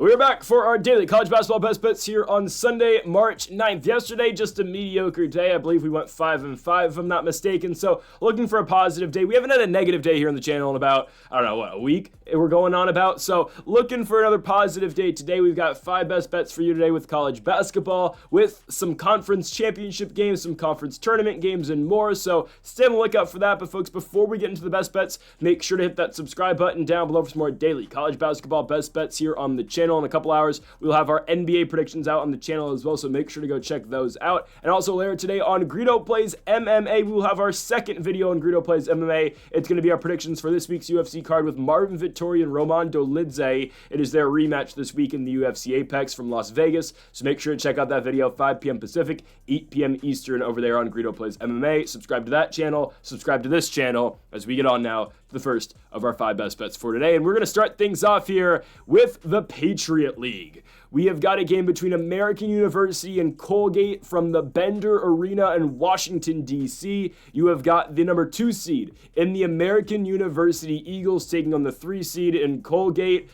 We're back for our daily college basketball best bets here on Sunday, March 9th. Yesterday, just a mediocre day. I believe we went 5-5 if I'm not mistaken. So looking for a positive day. We haven't had a negative day here on the channel in about, a week we're going on about. So looking for another positive day today. We've got 5 best bets for you today with college basketball, with some conference championship games, some conference tournament games, and more. So stay on the lookout for that. But folks, before we get into the best bets, make sure to hit that subscribe button down below for some more daily college basketball best bets here on the channel. In a couple hours, we'll have our NBA predictions out on the channel as well, so make sure to go check those out. And also later today on Greedo Plays MMA, we will have our second video on Greedo Plays MMA. It's going to be our predictions for this week's UFC card with Marvin Vettori and Roman Dolidze. It is their rematch this week in the UFC Apex from Las Vegas, so make sure to check out that video, 5 p.m. Pacific, 8 p.m. Eastern over there on Greedo Plays MMA. Subscribe to that channel, subscribe to this channel as we get on now to the first of our 5 best bets for today. And we're going to start things off here with the Patriot League. We have got a game between American University and Colgate from the Bender Arena in Washington, D.C. You have got the number 2 seed in the American University Eagles taking on the 3 seed in Colgate.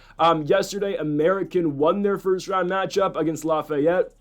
Yesterday, American won their first round matchup against Lafayette.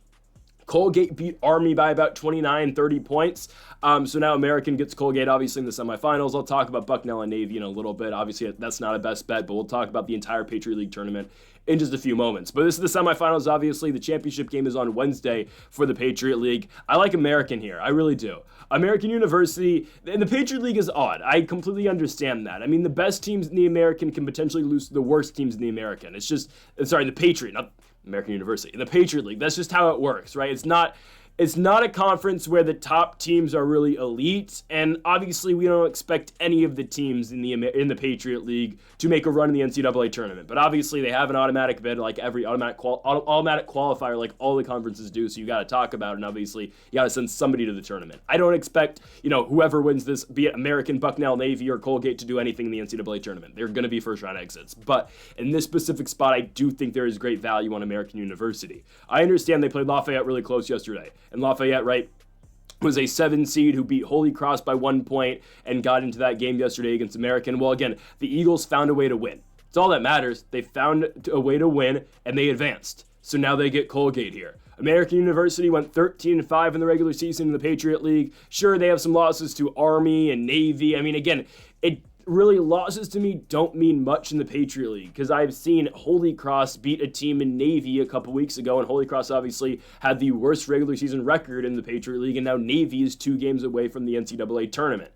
Colgate beat Army by about 30 points. So now American gets Colgate, obviously, in the semifinals. I'll talk about Bucknell and Navy in a little bit. Obviously, that's not a best bet, but we'll talk about the entire Patriot League tournament in just a few moments. But this is the semifinals, obviously. The championship game is on Wednesday for the Patriot League. I like American here. I really do. American University, and the Patriot League is odd. I completely understand that. I mean, the best teams in the American can potentially lose to the worst teams in the American. The Patriot, not American University. In the Patriot League, that's just how it works, right? It's not a conference where the top teams are really elite, and obviously we don't expect any of the teams in the Patriot League to make a run in the NCAA tournament. But obviously they have an automatic bid, like every automatic qualifier, like all the conferences do. So you got to talk about it, and obviously you got to send somebody to the tournament. I don't expect whoever wins this, be it American, Bucknell, Navy, or Colgate, to do anything in the NCAA tournament. They're going to be first round exits. But in this specific spot, I do think there is great value on American University. I understand they played Lafayette really close yesterday. And Lafayette, right, was a 7 seed who beat Holy Cross by 1 point and got into that game yesterday against American. Well, again, the Eagles found a way to win. It's all that matters. They found a way to win, and they advanced. So now they get Colgate here. American University went 13-5 in the regular season in the Patriot League. Sure, they have some losses to Army and Navy. I mean, again, really, losses to me don't mean much in the Patriot League, because I've seen Holy Cross beat a team in Navy a couple weeks ago, and Holy Cross obviously had the worst regular season record in the Patriot League, and now Navy is 2 games away from the NCAA tournament.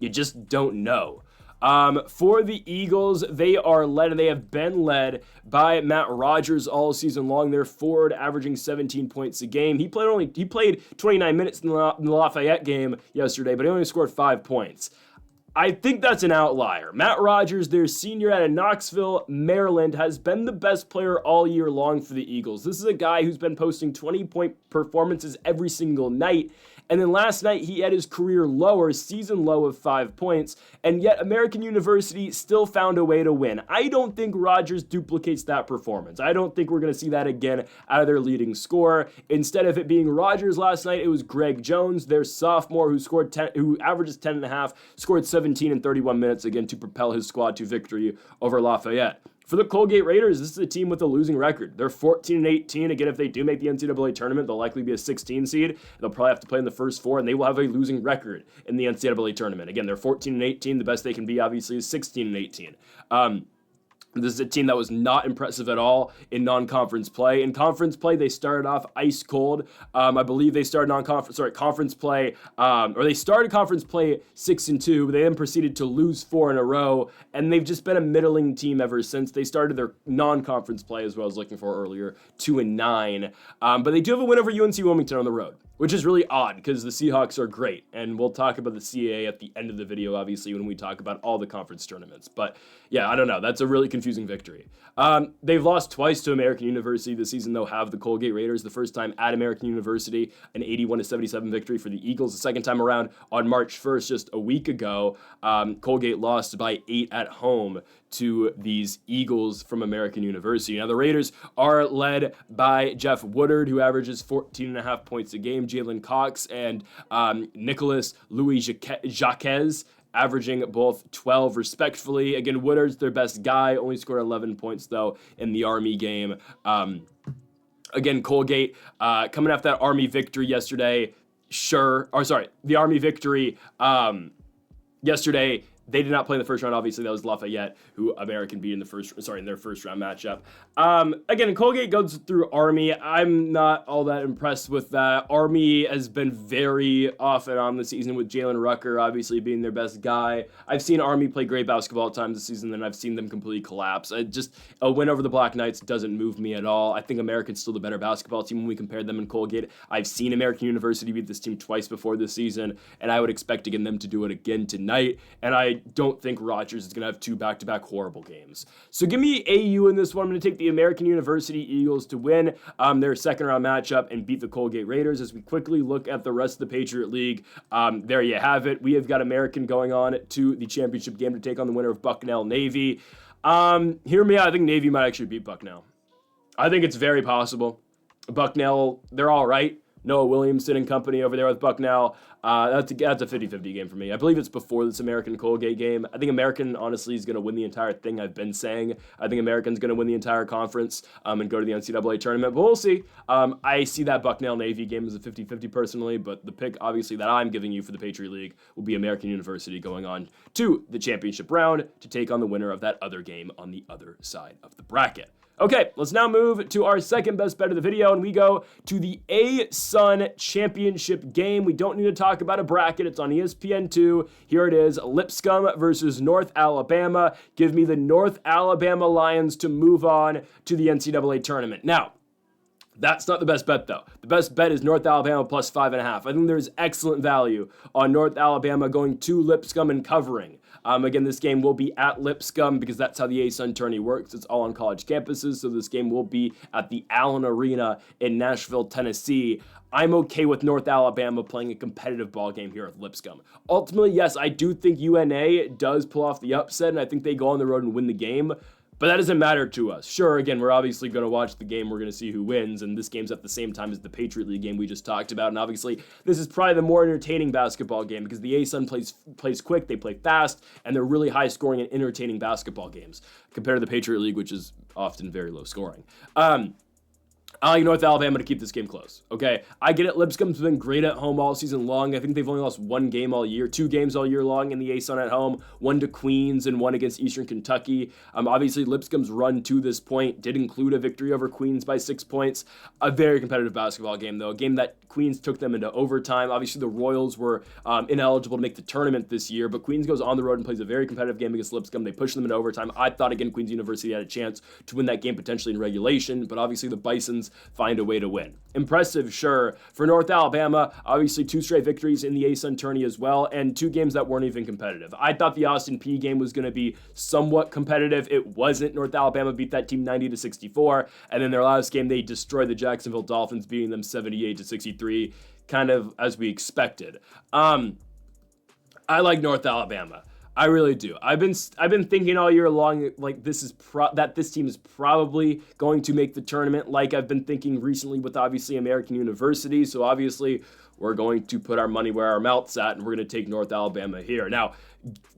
You just don't know. For the Eagles, they have been led by Matt Rogers all season long. They're forward, averaging 17 points a game. He played 29 minutes in the Lafayette game yesterday, but he only scored 5 points. I think that's an outlier. Matt Rogers, their senior out of Knoxville, Maryland, has been the best player all year long for the Eagles. This is a guy who's been posting 20-point performances every single night. And then last night, he had his career season low of 5 points, and yet American University still found a way to win. I don't think Rogers duplicates that performance. I don't think we're going to see that again out of their leading scorer. Instead of it being Rogers last night, it was Greg Jones, their sophomore, who averages 10.5, scored 17 in 31 minutes again to propel his squad to victory over Lafayette. For the Colgate Raiders, this is a team with a losing record. They're 14-18. Again, if they do make the NCAA tournament, they'll likely be a 16 seed. They'll probably have to play in the first 4, and they will have a losing record in the NCAA tournament. Again, they're 14-18. The best they can be, obviously, is 16-18. This is a team that was not impressive at all in non-conference play. In conference play, they started off ice cold. I believe they started conference play, or they started conference play 6-2, but they then proceeded to lose 4 in a row, and they've just been a middling team ever since. They started their non-conference play, as well as looking for earlier, 2-9. But they do have a win over UNC Wilmington on the road, which is really odd because the Seahawks are great, and we'll talk about the CAA at the end of the video, obviously, when we talk about all the conference tournaments. But yeah, I don't know. That's a really confusing victory. They've lost twice to American University this season, though, have the Colgate Raiders. The first time at American University, an 81-77 victory for the Eagles. The second time around on March 1st, just a week ago, Colgate lost by 8 at home to these Eagles from American University. Now, the Raiders are led by Jeff Woodard, who averages 14.5 points a game, Jalen Cox, and Nicholas Louis Jaquez averaging both 12 respectfully. Again, Woodard's their best guy, only scored 11 points, though, in the Army game. Again, Colgate, coming off that Army victory yesterday, the Army victory yesterday. They did not play in the first round. Obviously, that was Lafayette, who American beat in their first round matchup. Again, Colgate goes through Army. I'm not all that impressed with that. Army has been very off and on this season with Jalen Rucker obviously being their best guy. I've seen Army play great basketball at times this season, and I've seen them completely collapse. A win over the Black Knights doesn't move me at all. I think American's still the better basketball team when we compare them and Colgate. I've seen American University beat this team twice before this season, and I would expect again them to do it again tonight. And I don't think Rogers is going to have 2 back-to-back horrible games. So give me AU in this one. I'm going to take the American University Eagles to win their second-round matchup and beat the Colgate Raiders. As we quickly look at the rest of the Patriot League, there you have it. We have got American going on to the championship game to take on the winner of Bucknell Navy. Hear me out. I think Navy might actually beat Bucknell. I think it's very possible. Bucknell, they're all right. Noah Williamson and company over there with Bucknell. That's a 50-50 game for me. I believe it's before this American-Colgate game. I think American, honestly, is going to win the entire thing. I've been saying I think American's going to win the entire conference and go to the NCAA tournament, but we'll see. I see that Bucknell-Navy game as a 50-50 personally, but the pick, obviously, that I'm giving you for the Patriot League will be American University going on to the championship round to take on the winner of that other game on the other side of the bracket. Okay, let's now move to our second best bet of the video, and we go to the A-Sun Championship game. We don't need to talk about a bracket. It's on ESPN2. Here it is, Lipscomb versus North Alabama. Give me the North Alabama Lions to move on to the NCAA tournament. Now, that's not the best bet, though. The best bet is North Alabama plus 5.5. I think there's excellent value on North Alabama going to Lipscomb and covering. Again, this game will be at Lipscomb because that's how the A-Sun tourney works. It's all on college campuses, so this game will be at the Allen Arena in Nashville, Tennessee. I'm okay with North Alabama playing a competitive ball game here at Lipscomb. Ultimately, yes, I do think UNA does pull off the upset, and I think they go on the road and win the game. But that doesn't matter to us. Sure, again, we're obviously going to watch the game. We're going to see who wins, and this game's at the same time as the Patriot League game we just talked about. And obviously, this is probably the more entertaining basketball game because the A-Sun plays quick, they play fast, and they're really high-scoring and entertaining basketball games compared to the Patriot League, which is often very low-scoring. I like North Alabama to keep this game close, okay? I get it. Lipscomb's been great at home all season long. I think they've only lost 2 games all year long in the A-Sun at home, 1 to Queens and 1 against Eastern Kentucky. Obviously, Lipscomb's run to this point did include a victory over Queens by 6 points. A very competitive basketball game, though. A game that Queens took them into overtime. Obviously, the Royals were ineligible to make the tournament this year, but Queens goes on the road and plays a very competitive game against Lipscomb. They push them into overtime. I thought, again, Queens University had a chance to win that game potentially in regulation, but obviously the Bisons find a way to win. Impressive, sure. For North Alabama, obviously 2 straight victories in the A-Sun tourney as well, and 2 games that weren't even competitive. I thought the Austin Peay game was going to be somewhat competitive. It wasn't. North Alabama beat that team 90-64, and then their last game, they destroyed the Jacksonville Dolphins, beating them 78-63, kind of as we expected. I like North Alabama. I really do. I've been thinking all year long like this team is probably going to make the tournament. Like I've been thinking recently with obviously American University. So obviously we're going to put our money where our mouth's at, and we're going to take North Alabama here. Now,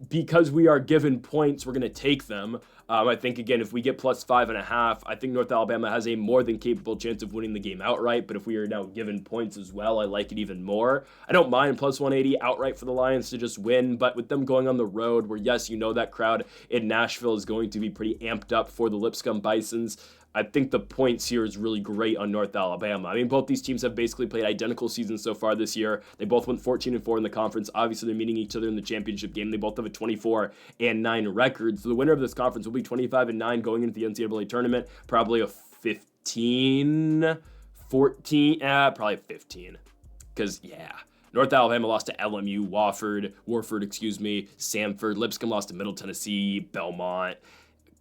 because we are given points, we're going to take them. I think, again, if we get plus 5.5, I think North Alabama has a more than capable chance of winning the game outright. But if we are now given points as well, I like it even more. I don't mind plus 180 outright for the Lions to just win. But with them going on the road, where, yes, you know that crowd in Nashville is going to be pretty amped up for the Lipscomb Bisons, I think the points here is really great on North Alabama. I mean, both these teams have basically played identical seasons so far this year. They both went 14-4 in the conference. Obviously, they're meeting each other in the championship game. They both have a 24-9 record. So the winner of this conference will be 25-9 going into the NCAA tournament. Probably a 15, 14, probably 15. Because, yeah. North Alabama lost to LMU, Warford, Samford. Lipscomb lost to Middle Tennessee, Belmont,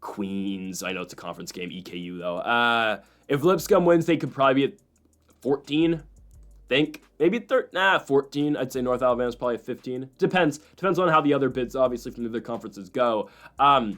Queens. I know it's a conference game, EKU though. If Lipscomb wins, they could probably be at 14. Think maybe 14. I'd say North Alabama's probably at 15. Depends on how the other bids, obviously, from the other conferences go. But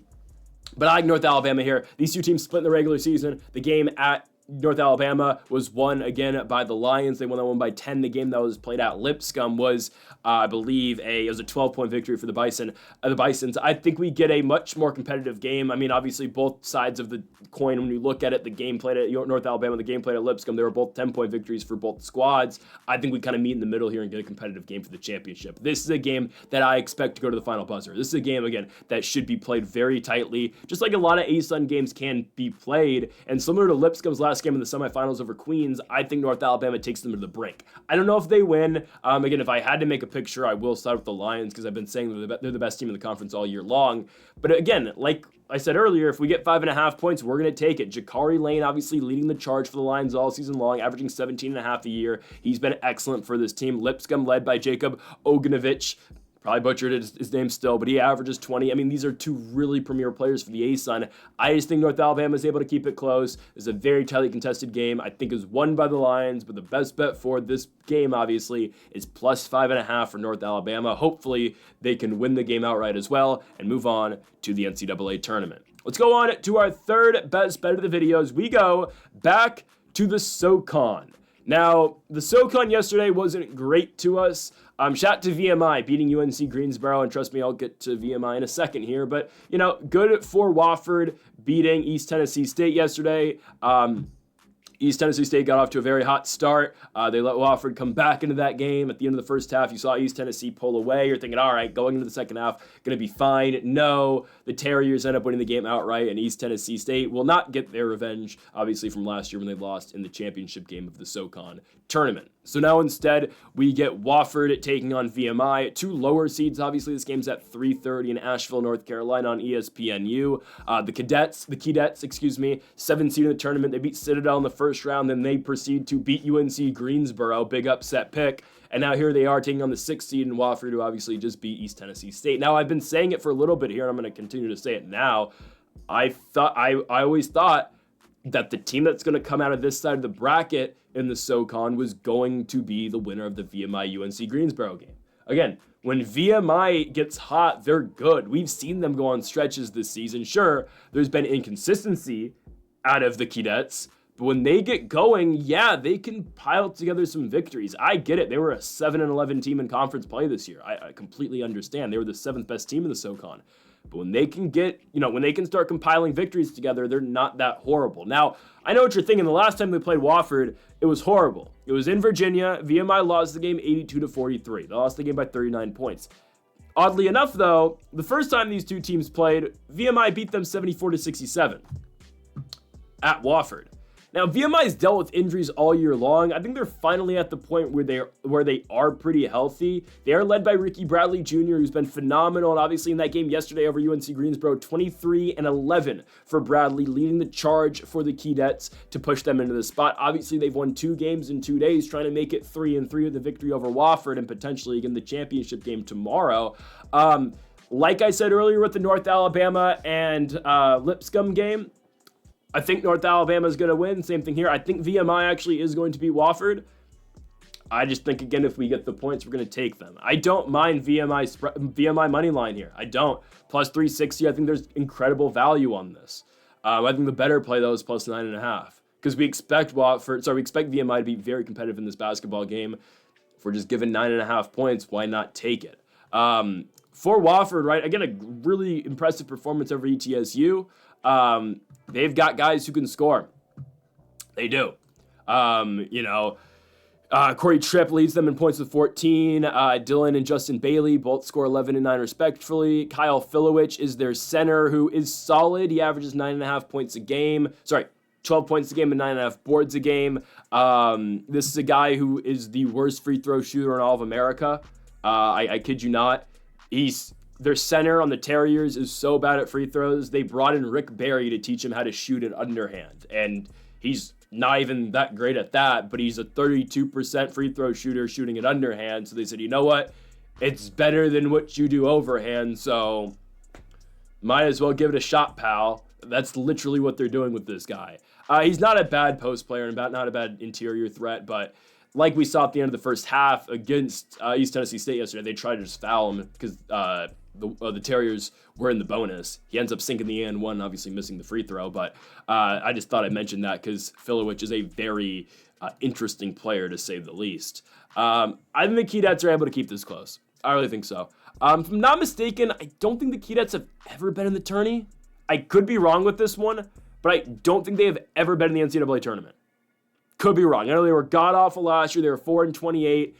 I like North Alabama here. These 2 teams split in the regular season. The game at North Alabama was won again by the Lions. They won that one by 10. The game that was played at Lipscomb was, I believe, it was a 12-point victory for the Bisons. I think we get a much more competitive game. I mean, obviously, both sides of the coin, when you look at it, the game played at North Alabama, the game played at Lipscomb, they were both 10-point victories for both squads. I think we kind of meet in the middle here and get a competitive game for the championship. This is a game that I expect to go to the final buzzer. This is a game, again, that should be played very tightly, just like a lot of ASUN games can be played. And similar to Lipscomb's last game in the semifinals over Queens, I think North Alabama takes them to the brink. I don't know if they win. Again, if I had to make a picture, I will start with the Lions because I've been saying they're the best team in the conference all year long. But again, like I said earlier, if we get 5.5 points, we're going to take it. Jakari Lane obviously leading the charge for the Lions all season long, averaging 17.5 a year. He's been excellent for this team. Lipscomb led by Jacob Oganovich. Probably butchered his name still, but he averages 20. I mean, these are two really premier players for the ASUN. I just think North Alabama is able to keep it close. It's a very tightly contested game. I think is won by the Lions, but the best bet for this game, obviously, is plus 5.5 for North Alabama. Hopefully, they can win the game outright as well and move on to the NCAA tournament. Let's go on to our third best bet of the videos. We go back to the SoCon. Now, the SoCon yesterday wasn't great to us. Shout out to VMI beating UNC Greensboro, and trust me, I'll get to VMI in a second here. But, good for Wofford beating East Tennessee State yesterday. East Tennessee State got off to a very hot start. They let Wofford come back into that game. At the end of the first half, you saw East Tennessee pull away. You're thinking, all right, going into the second half, going to be fine. No, the Terriers end up winning the game outright, and East Tennessee State will not get their revenge, obviously, from last year when they lost in the championship game of the SoCon tournament. So now instead, we get Wofford taking on VMI. Two lower seeds, obviously. This game's at 3:30 in Asheville, North Carolina on ESPNU. The Cadets, 7th seed in the tournament. They beat Citadel in the first round. Then they proceed to beat UNC Greensboro. Big upset pick. And now here they are taking on the 6th seed in Wofford, who obviously just beat East Tennessee State. Now, I've been saying it for a little bit here, and I'm going to continue to say it now. I always thought that the team that's going to come out of this side of the bracket in the SoCon was going to be the winner of the VMI UNC Greensboro game. Again, when VMI gets hot, they're good. We've seen them go on stretches this season. Sure, there's been inconsistency out of the Cadets, but when they get going, yeah, they can pile together some victories. I get it. They were a 7-11 team in conference play this year. I completely understand. They were the 7th best team in the SoCon. But when they can when they can start compiling victories together, they're not that horrible. Now, I know what you're thinking. The last time they played Wofford, it was horrible. It was in Virginia. VMI lost the game 82-43. They lost the game by 39 points. Oddly enough, though, the first time these two teams played, VMI beat them 74-67 at Wofford. Now, VMI's dealt with injuries all year long. I think they're finally at the point where they are pretty healthy. They are led by Ricky Bradley Jr., who's been phenomenal. And obviously in that game yesterday over UNC Greensboro, 23-11 for Bradley, leading the charge for the Cadets to push them into the spot. Obviously, they've won 2 games in 2 days, trying to make it 3-3 with the victory over Wofford and potentially again the championship game tomorrow. Like I said earlier with the North Alabama and Lipscomb game, I think North Alabama is going to win. Same thing here. I think VMI actually is going to beat Wofford. I just think, again, if we get the points, we're going to take them. I don't mind VMI money line here. I don't. Plus 360, I think there's incredible value on this. I think the better play, though, is plus 9.5. Because we expect VMI to be very competitive in this basketball game. If we're just given 9.5 points, why not take it? For Wofford, right, again, a really impressive performance over ETSU. They've got guys who can score. They do. Corey Tripp leads them in points with 14. Dylan and Justin Bailey both score 11 and 9 respectively. Kyle Filowich is their center, who is solid. He averages 9.5 points a game. 12 points a game and 9.5 boards a game. This is a guy who is the worst free throw shooter in all of America. I kid you not. Their center on the Terriers is so bad at free throws, they brought in Rick Barry to teach him how to shoot an underhand. And he's not even that great at that, but he's a 32% free throw shooter shooting an underhand. So they said, you know what? It's better than what you do overhand, so might as well give it a shot, pal. That's literally what they're doing with this guy. He's not a bad post player and not a bad interior threat, but like we saw at the end of the first half against East Tennessee State yesterday, they tried to just foul him because the Terriers were in the bonus. He ends up sinking the and one, obviously missing the free throw. But I just thought I'd mention that because Filowich is a very interesting player, to say the least. I think the Keydets are able to keep this close. I really think so. If I'm not mistaken, I don't think the Keydets have ever been in the tourney. I could be wrong with this one, but I don't think they have ever been in the NCAA tournament. Could be wrong. I know they were god-awful last year. They were 4-28.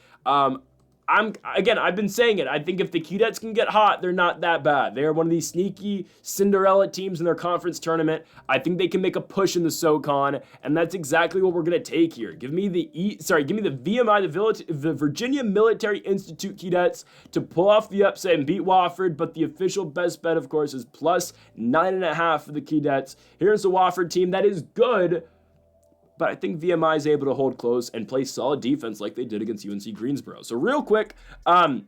I've been saying it. I think if the Keydets can get hot, they're not that bad. They're one of these sneaky Cinderella teams in their conference tournament. I think they can make a push in the SoCon, and that's exactly what we're going to take here. Give me the VMI, the Virginia Military Institute Keydets to pull off the upset and beat Wofford, but the official best bet, of course, is plus 9.5 for the Keydets. Here's the Wofford team that is good, but I think VMI is able to hold close and play solid defense like they did against UNC Greensboro. So real quick, let's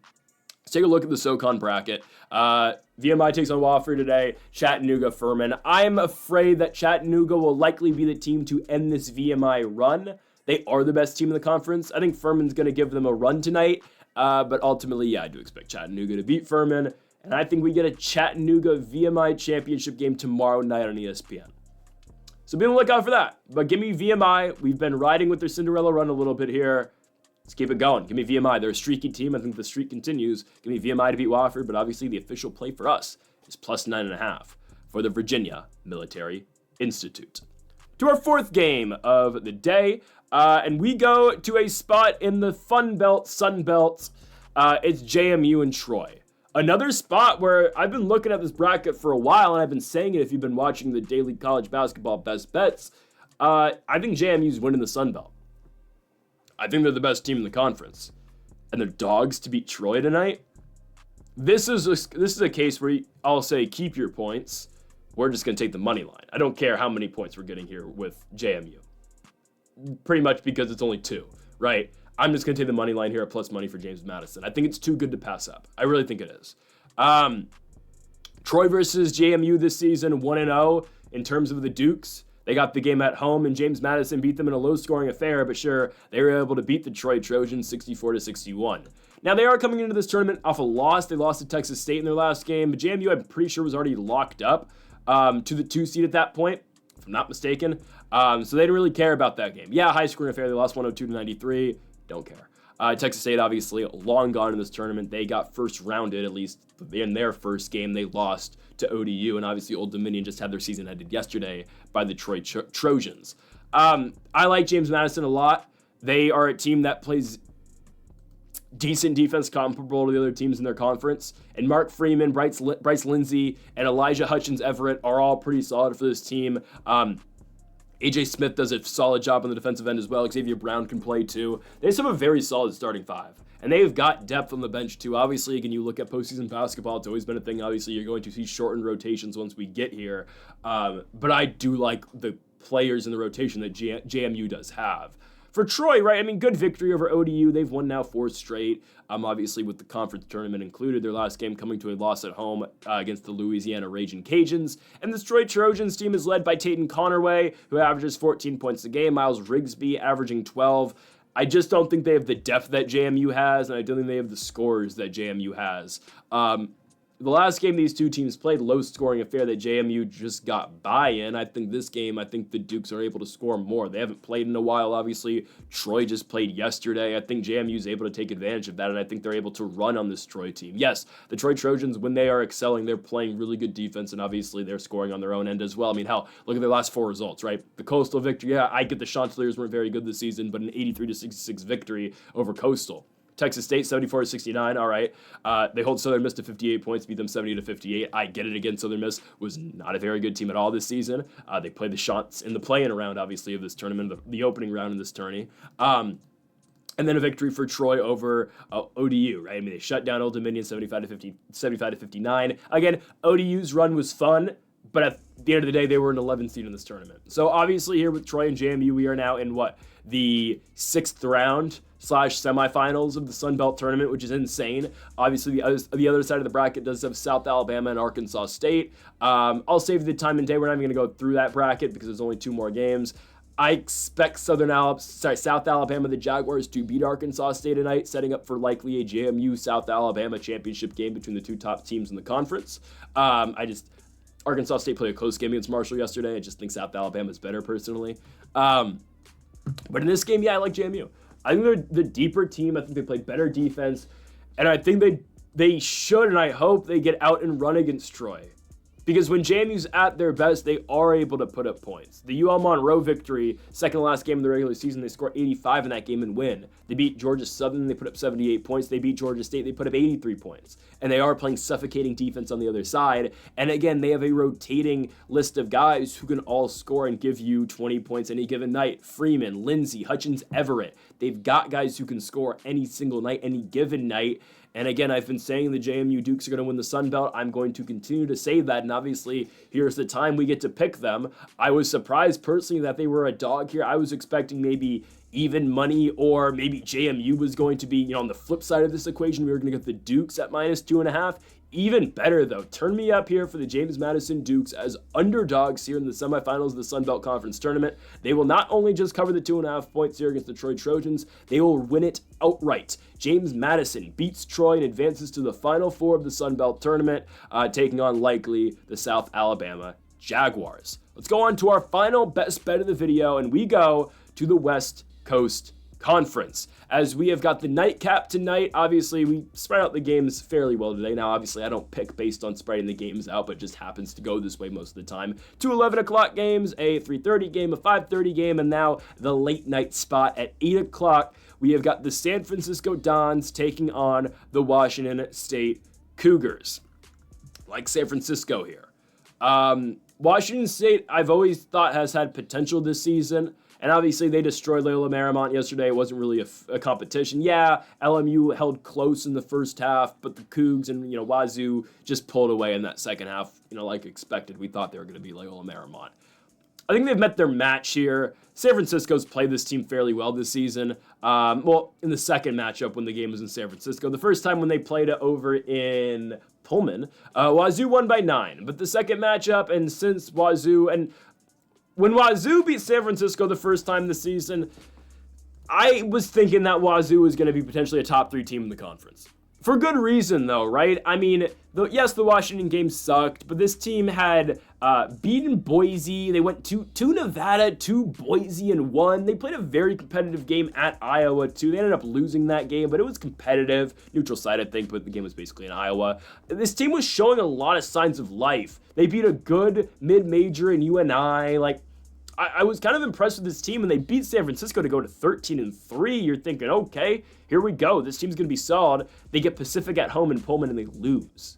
take a look at the SoCon bracket. VMI takes on Wofford today, Chattanooga, Furman. I'm afraid that Chattanooga will likely be the team to end this VMI run. They are the best team in the conference. I think Furman's going to give them a run tonight, but ultimately, yeah, I do expect Chattanooga to beat Furman, and I think we get a Chattanooga VMI championship game tomorrow night on ESPN. So be on the lookout for that. But give me VMI. We've been riding with their Cinderella run a little bit here. Let's keep it going. Give me VMI. They're a streaky team. I think the streak continues. Give me VMI to beat Wofford, but obviously the official play for us is plus 9.5 for the Virginia Military Institute. To our fourth game of the day, and we go to a spot in the Fun Belt, Sun Belt. It's JMU and Troy. Another spot where I've been looking at this bracket for a while, and I've been saying it if you've been watching the daily college basketball best bets. I think JMU's winning the Sun Belt. I think they're the best team in the conference. And they're dogs to beat Troy tonight. This is a case where I'll say keep your points. We're just going to take the money line. I don't care how many points we're getting here with JMU. Pretty much because it's only 2, right? I'm just going to take the money line here at plus money for James Madison. I think it's too good to pass up. I really think it is. Troy versus JMU this season, 1-0 in terms of the Dukes. They got the game at home, and James Madison beat them in a low-scoring affair, but sure, they were able to beat the Troy Trojans 64-61. Now, they are coming into this tournament off a loss. They lost to Texas State in their last game, but JMU, I'm pretty sure, was already locked up to the 2 seed at that point, if I'm not mistaken. So they didn't really care about that game. Yeah, high-scoring affair. They lost 102-93. Don't care. Texas State, obviously, long gone in this tournament. They got first rounded, at least in their first game. They lost to ODU, and obviously Old Dominion just had their season ended yesterday by the Troy Trojans. I like James Madison a lot. They are a team that plays decent defense comparable to the other teams in their conference. And Mark Freeman, Bryce Lindsey, and Elijah Hutchins Everett are all pretty solid for this team. AJ Smith does a solid job on the defensive end as well. Xavier Brown can play too. They just have a very solid starting 5. And they've got depth on the bench too. Obviously, again, you look at postseason basketball, it's always been a thing. Obviously, you're going to see shortened rotations once we get here. But I do like the players in the rotation that JMU does have. For Troy, right, I mean, good victory over ODU. They've won now 4 straight, obviously with the conference tournament included. Their last game coming to a loss at home against the Louisiana Ragin' Cajuns. And this Troy Trojans team is led by Tayton Connerway, who averages 14 points a game. Miles Rigsby averaging 12. I just don't think they have the depth that JMU has, and I don't think they have the scores that JMU has. The last game these two teams played, low-scoring affair that JMU just got by in. I think this game, I think the Dukes are able to score more. They haven't played in a while, obviously. Troy just played yesterday. I think JMU is able to take advantage of that, and I think they're able to run on this Troy team. Yes, the Troy Trojans, when they are excelling, they're playing really good defense, and obviously they're scoring on their own end as well. I mean, hell, look at their last 4 results, right? The Coastal victory, yeah, I get the Chanticleers weren't very good this season, but an 83-66 victory over Coastal. Texas State, 74-69, all right. They hold Southern Miss to 58 points, beat them 70-58. I get it again. Southern Miss was not a very good team at all this season. They played the Chants in the play-in round, obviously, of this tournament, the opening round in this tourney. And then a victory for Troy over ODU, right? I mean, they shut down Old Dominion 75-59. Again, ODU's run was fun, but at the end of the day, they were an 11th seed in this tournament. So obviously here with Troy and JMU, we are now in the 6th round / semifinals of the Sun Belt tournament, which is insane. Obviously, the other side of the bracket does have South Alabama and Arkansas State. I'll save the time and day. We're not even going to go through that bracket because there's only 2 more games. I expect South Alabama, the Jaguars, to beat Arkansas State tonight, setting up for likely a JMU South Alabama championship game between the two top teams in the conference. Arkansas State played a close game against Marshall yesterday. I just think South Alabama is better personally. But in this game, yeah, I like JMU. I think they're the deeper team. I think they play better defense. And I think they should, and I hope they get out and run against Troy. Because when JMU's at their best, they are able to put up points. The UL Monroe victory, second to last game of the regular season, they scored 85 in that game and win. They beat Georgia Southern, they put up 78 points. They beat Georgia State, they put up 83 points. And they are playing suffocating defense on the other side. And again, they have a rotating list of guys who can all score and give you 20 points any given night. Freeman, Lindsey, Hutchins, Everett. They've got guys who can score any single night, any given night. And again, I've been saying the JMU Dukes are going to win the Sun Belt. I'm going to continue to say that. And obviously, here's the time we get to pick them. I was surprised personally that they were a dog here. I was expecting maybe even money, or maybe JMU was going to be, on the flip side of this equation. We were going to get the Dukes at -2.5. Even better, though. Turn me up here for the James Madison Dukes as underdogs here in the semifinals of the Sun Belt Conference Tournament. They will not only just cover the 2.5 points here against the Troy Trojans, they will win it outright. James Madison beats Troy and advances to the Final Four of the Sun Belt Tournament, taking on likely the South Alabama Jaguars. Let's go on to our final best bet of the video, and we go to the West Coast Conference, as we have got the nightcap tonight. Obviously, we spread out the games fairly well today. Now, obviously, I don't pick based on spreading the games out, but it just happens to go this way most of the time. 2 11 o'clock games, a 3:30 game, a 5:30 game, and now the late night spot at 8 o'clock. We have got the San Francisco Dons taking on the Washington State Cougars. Like San Francisco here. Washington State, I've always thought, has had potential this season. And obviously, they destroyed Loyola Marymount yesterday. It wasn't really a competition. Yeah, LMU held close in the first half, but the Cougs and, Wazoo just pulled away in that second half, like expected. We thought they were going to be Loyola Marymount. I think they've met their match here. San Francisco's played this team fairly well this season. In the second matchup when the game was in San Francisco. The first time when they played it over in Pullman, Wazoo won by 9. But the second matchup, and since Wazoo, and when Wazoo beat San Francisco the first time this season, I was thinking that Wazoo was going to be potentially a top 3 team in the conference. For good reason, though, right? I mean, yes, the Washington game sucked, but this team had beaten Boise. They went to Nevada, to Boise, and won. They played a very competitive game at Iowa, too. They ended up losing that game, but it was competitive. Neutral side, I think, but the game was basically in Iowa. This team was showing a lot of signs of life. They beat a good mid-major in UNI. I was kind of impressed with this team, and they beat San Francisco to go to 13-3. You're thinking, okay, here we go. This team's going to be solid. They get Pacific at home in Pullman, and they lose.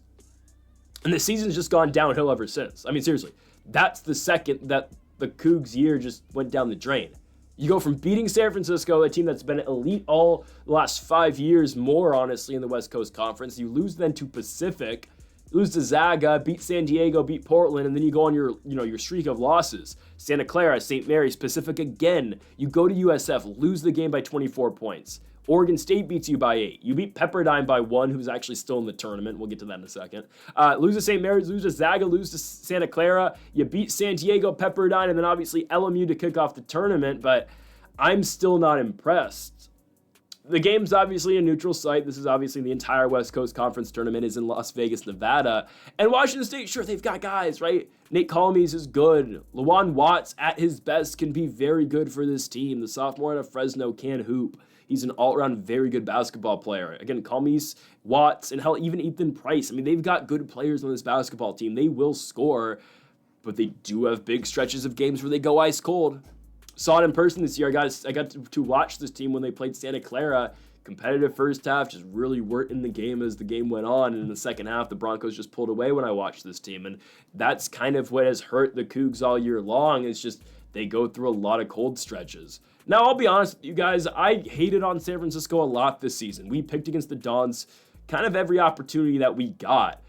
And the season's just gone downhill ever since. I mean, seriously, that's the second that the Cougs year just went down the drain. You go from beating San Francisco, a team that's been elite all the last 5 years, more honestly, in the West Coast Conference. You lose then to Pacific, lose to Zaga, beat San Diego, beat Portland, and then you go on your streak of losses. Santa Clara, St. Mary's, Pacific again. You go to USF, lose the game by 24 points. Oregon State beats you by 8. You beat Pepperdine by 1, who's actually still in the tournament. We'll get to that in a second. Lose to St. Mary's, lose to Zaga, lose to Santa Clara. You beat San Diego, Pepperdine, and then obviously LMU to kick off the tournament, but I'm still not impressed. The game's obviously a neutral site. This is obviously the entire West Coast Conference tournament is in Las Vegas, Nevada. And Washington State, sure, they've got guys, right? Nate Colmies is good. Lawan Watts, at his best, can be very good for this team. The sophomore out of Fresno can hoop. He's an all-around very good basketball player. Again, Colmies, Watts, and hell, even Ethan Price. I mean, they've got good players on this basketball team. They will score, but they do have big stretches of games where they go ice cold. Saw it in person this year. I got to watch this team when they played Santa Clara. Competitive first half, just really weren't in the game as the game went on. And in the second half, the Broncos just pulled away when I watched this team. And that's kind of what has hurt the Cougs all year long. It's just they go through a lot of cold stretches. Now, I'll be honest with you guys. I hated on San Francisco a lot this season. We picked against the Dons kind of every opportunity that we got.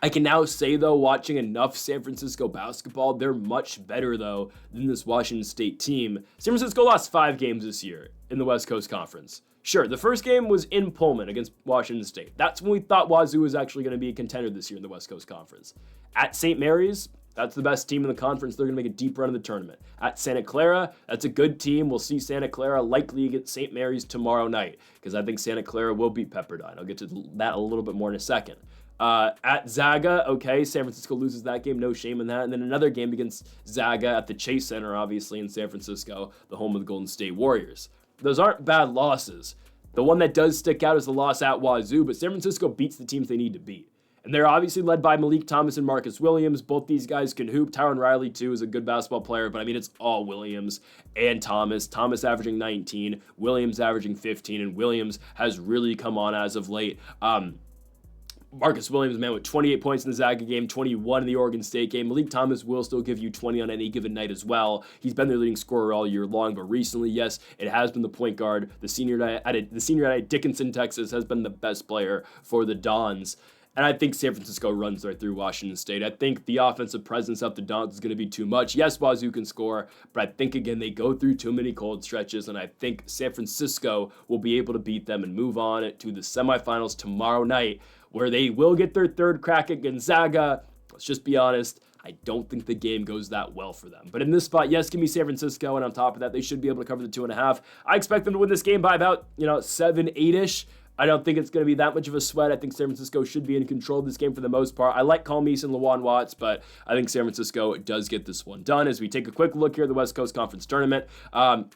I can now say, though, watching enough San Francisco basketball, they're much better, though, than this Washington State team. San Francisco lost 5 games this year in the West Coast Conference. Sure, the first game was in Pullman against Washington State. That's when we thought Wazoo was actually going to be a contender this year in the West Coast Conference. At St. Mary's, That's the best team in the conference. They're going to make a deep run in the tournament. At Santa Clara, that's a good team. We'll see Santa Clara likely against St. Mary's tomorrow night because I think Santa Clara will beat Pepperdine. I'll get to that a little bit more in a second. At Zaga, okay, San Francisco loses that game, no shame in that. And then another game against Zaga at the Chase Center, obviously, in San Francisco, the home of the Golden State Warriors. Those aren't bad losses. The one that does stick out is the loss at Wazoo, but San Francisco beats the teams they need to beat. And they're obviously led by Malik Thomas and Marcus Williams. Both these guys can hoop. Tyron Riley, too, is a good basketball player, but I mean, it's all Williams and Thomas. Thomas averaging 19, Williams averaging 15, and Williams has really come on as of late. Marcus Williams, man, with 28 points in the Zaga game, 21 in the Oregon State game. Malik Thomas will still give you 20 on any given night as well. He's been their leading scorer all year long, but recently, yes, it has been the point guard. The senior at Dickinson, Texas, has been the best player for the Dons. And I think San Francisco runs right through Washington State. I think the offensive presence of the Dons is going to be too much. Yes, Wazoo can score, but I think, again, they go through too many cold stretches, and I think San Francisco will be able to beat them and move on to the semifinals tomorrow night, where they will get their third crack at Gonzaga. Let's just be honest, I don't think the game goes that well for them. But in this spot, yes, give me San Francisco, and on top of that, they should be able to cover the 2.5. I expect them to win this game by about, 7, 8-ish. I don't think it's going to be that much of a sweat. I think San Francisco should be in control of this game for the most part. I like Cole Meese and Lawan Watts, but I think San Francisco does get this one done. As we take a quick look here at the West Coast Conference Tournament,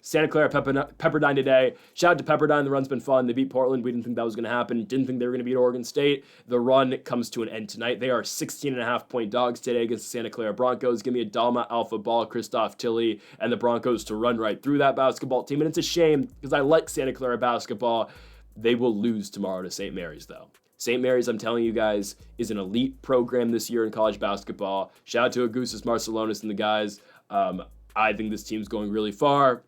Santa Clara, Pepperdine today. Shout out to Pepperdine. The run's been fun. They beat Portland. We didn't think that was going to happen. Didn't think they were going to beat Oregon State. The run comes to an end tonight. They are 16.5-point dogs today against the Santa Clara Broncos. Give me a Dalma Alpha Ball, Christoph Tilley, and the Broncos to run right through that basketball team. And it's a shame because I like Santa Clara basketball. They will lose tomorrow to St. Mary's, though. St. Mary's, I'm telling you guys, is an elite program this year in college basketball. Shout out to Augustus Marcelonis and the guys. I think this team's going really far,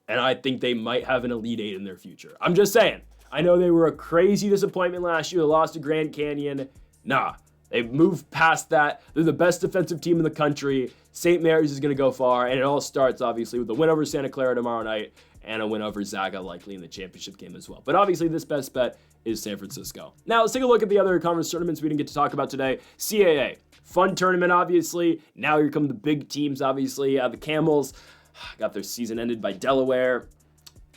and I think they might have an Elite Eight in their future. I'm just saying. I know they were a crazy disappointment last year. They lost to Grand Canyon. Nah, they've moved past that. They're the best defensive team in the country. St. Mary's is going to go far, and it all starts, obviously, with the win over Santa Clara tomorrow night, and a win over Zaga likely in the championship game as well. But obviously, this best bet is San Francisco. Now, let's take a look at the other conference tournaments we didn't get to talk about today. CAA, fun tournament, obviously. Now here come the big teams, obviously. The Camels got their season ended by Delaware.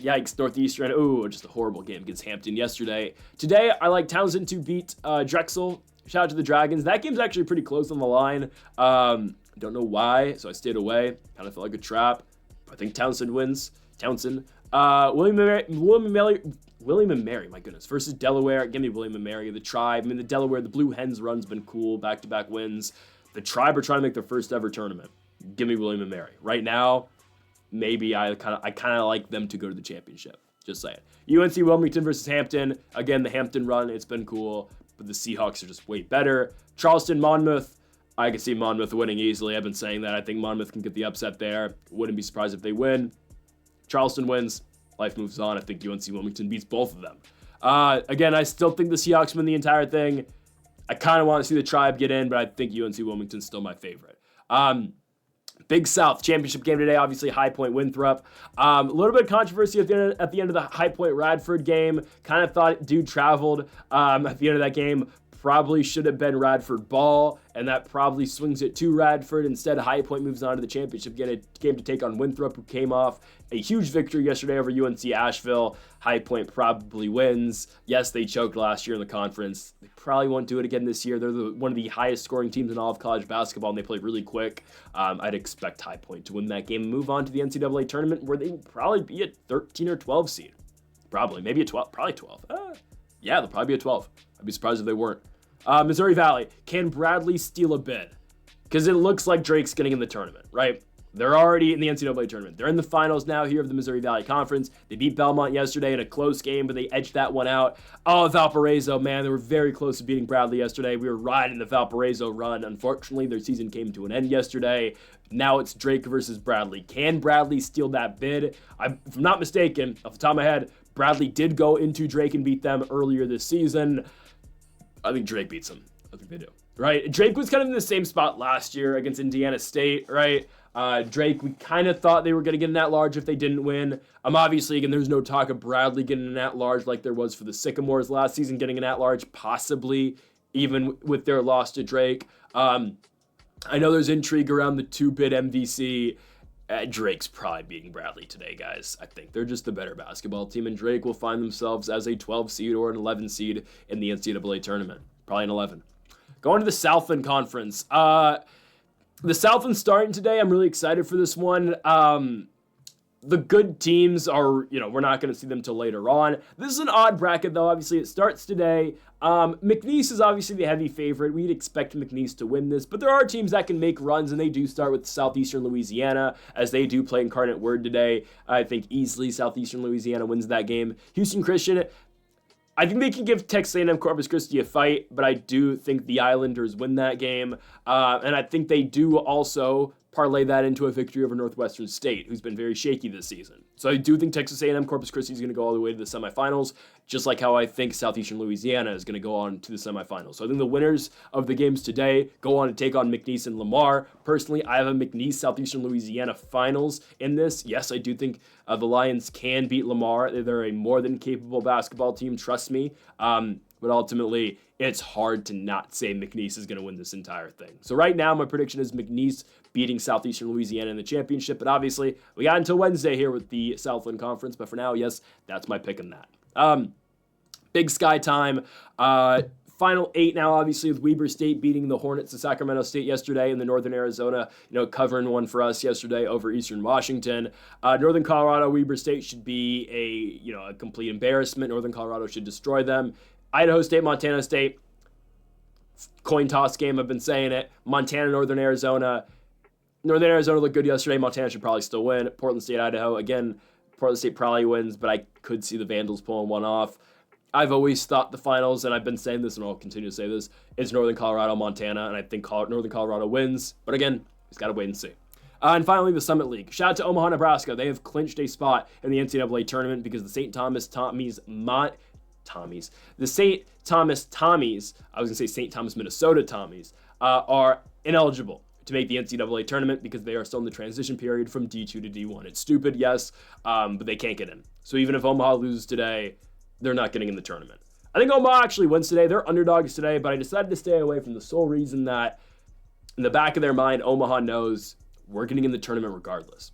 Yikes, Northeastern. Ooh, just a horrible game against Hampton yesterday. Today, I like Townsend to beat Drexel. Shout out to the Dragons. That game's actually pretty close on the line. Don't know why, so I stayed away. Kind of felt like a trap. I think Townsend wins. William and Mary, my goodness, versus Delaware. Give me William and Mary. The Tribe. I mean, the Delaware, the Blue Hens run's been cool. Back-to-back wins. The Tribe are trying to make their first ever tournament. Give me William and Mary. Right now, maybe I kind of like them to go to the championship. Just saying. UNC Wilmington versus Hampton. Again, the Hampton run, it's been cool, but the Seahawks are just way better. Charleston, Monmouth. I can see Monmouth winning easily. I've been saying that. I think Monmouth can get the upset there. Wouldn't be surprised if they win. Charleston wins. Life moves on. I think UNC Wilmington beats both of them. Again, I still think the Seahawks win the entire thing. I kind of want to see the Tribe get in, but I think UNC Wilmington's still my favorite. Big South championship game today. Obviously, High Point Winthrop. A little bit of controversy at the end of the High Point Radford game. Kind of thought dude traveled at the end of that game. Probably should have been Radford ball, and that probably swings it to Radford. Instead, High Point moves on to the championship game to take on Winthrop, who came off a huge victory yesterday over UNC Asheville. High Point probably wins. Yes, they choked last year in the conference. They probably won't do it again this year. They're one of the highest scoring teams in all of college basketball, and they play really quick. I'd expect High Point to win that game and move on to the NCAA tournament, where they will probably be a 13 or 12 seed. Probably. Maybe a 12. Probably 12. Yeah, they'll probably be a 12. I'd be surprised if they weren't. Missouri Valley, can Bradley steal a bid? Because it looks like Drake's getting in the tournament, right? They're already in the NCAA tournament. They're in the finals now here of the Missouri Valley Conference. They beat Belmont yesterday in a close game, but they edged that one out. Oh, Valparaiso, man, they were very close to beating Bradley yesterday. We were riding the Valparaiso run. Unfortunately, their season came to an end yesterday. Now it's Drake versus Bradley. Can Bradley steal that bid? If I'm not mistaken, off the top of my head, Bradley did go into Drake and beat them earlier this season. I think Drake beats them. I think they do. Right? Drake was kind of in the same spot last year against Indiana State, right? Drake, we kind of thought they were going to get an at-large if they didn't win. Obviously, again, there's no talk of Bradley getting an at-large like there was for the Sycamores last season, getting an at-large, possibly even with their loss to Drake. I know there's intrigue around the 2-bit MVC. Drake's probably beating Bradley today, guys. I think they're just the better basketball team, and Drake will find themselves as a 12 seed or an 11 seed in the NCAA tournament. Probably an 11. Going to the Southland Conference. The Southland starting today. I'm really excited for this one. The good teams are, we're not going to see them till later on. This is an odd bracket, though. Obviously, it starts today. McNeese is obviously the heavy favorite. We'd expect McNeese to win this, but there are teams that can make runs, and they do start with Southeastern Louisiana, as they do play Incarnate Word today. I think easily Southeastern Louisiana wins that game. Houston Christian, I think they can give Texas A&M Corpus Christi a fight, but I do think the Islanders win that game, and I think they do also parlay that into a victory over Northwestern State, who's been very shaky this season. So I do think Texas A&M Corpus Christi is going to go all the way to the semifinals, just like how I think Southeastern Louisiana is going to go on to the semifinals. So I think the winners of the games today go on to take on McNeese and Lamar. Personally, I have a McNeese Southeastern Louisiana finals in this. Yes, I do think the Lions can beat Lamar. They're a more than capable basketball team, trust me. But ultimately, it's hard to not say McNeese is going to win this entire thing. So right now, my prediction is McNeese beating Southeastern Louisiana in the championship. But obviously, we got until Wednesday here with the Southland Conference. But for now, yes, that's my pick on that. Big Sky time. Final 8 now, obviously, with Weber State beating the Hornets of Sacramento State yesterday, and the Northern Arizona, covering one for us yesterday over Eastern Washington. Northern Colorado, Weber State should be a complete embarrassment. Northern Colorado should destroy them. Idaho State, Montana State, coin toss game, I've been saying it. Montana, Northern Arizona. Northern Arizona looked good yesterday. Montana should probably still win. Portland State, Idaho. Again, Portland State probably wins, but I could see the Vandals pulling one off. I've always thought the finals, and I've been saying this, and I'll continue to say this, is Northern Colorado, Montana, and I think Northern Colorado wins. But again, just got to wait and see. And finally, the Summit League. Shout out to Omaha, Nebraska. They have clinched a spot in the NCAA tournament because the St. Thomas Tommies, I was going to say St. Thomas, Minnesota Tommies, are ineligible to make the NCAA tournament because they are still in the transition period from D2 to D1. It's stupid, yes, but they can't get in. So even if Omaha loses today, they're not getting in the tournament. I think Omaha actually wins today. They're underdogs today, but I decided to stay away from the sole reason that in the back of their mind, Omaha knows we're getting in the tournament regardless.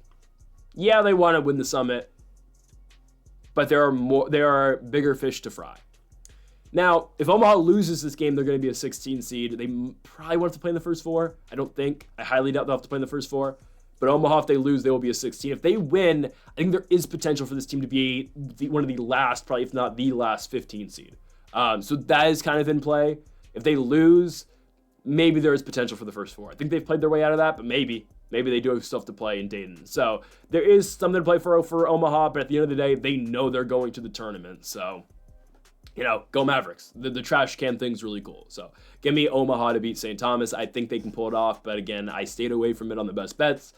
Yeah, they want to win the Summit, but there are bigger fish to fry. Now, if Omaha loses this game, they're going to be a 16 seed. They probably won't have to play in the first 4. I don't think. I highly doubt they'll have to play in the first 4. But Omaha, if they lose, they will be a 16. If they win, I think there is potential for this team to be one of the last, probably if not the last 15 seed. So that is kind of in play. If they lose, maybe there is potential for the first 4. I think they've played their way out of that, but maybe they do have stuff to play in Dayton. So there is something to play for Omaha, but at the end of the day, they know they're going to the tournament. So, go Mavericks. The trash can thing's really cool. So give me Omaha to beat St. Thomas. I think they can pull it off, but again, I stayed away from it on the best bets.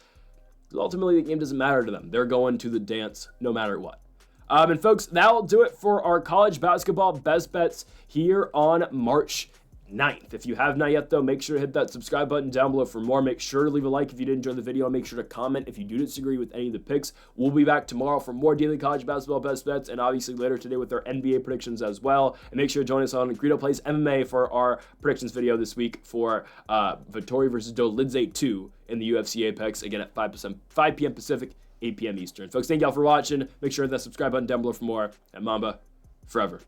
Ultimately, the game doesn't matter to them. They're going to the dance no matter what. And folks, that'll do it for our college basketball best bets here on March 9th. If you have not yet, though, make sure to hit that subscribe button down below for more. Make sure to leave a like if you did enjoy the video. Make sure to comment if you do disagree with any of the picks. We'll be back tomorrow for more daily college basketball best bets, and obviously later today with our NBA predictions as well. And make sure to join us on Greedo Plays MMA for our predictions video this week for Vittori versus Dolidze 2 in the UFC Apex, again at 5 p.m. Pacific, 8 p.m. Eastern. Folks, thank y'all for watching. Make sure to hit that subscribe button down below for more. And Mamba, forever.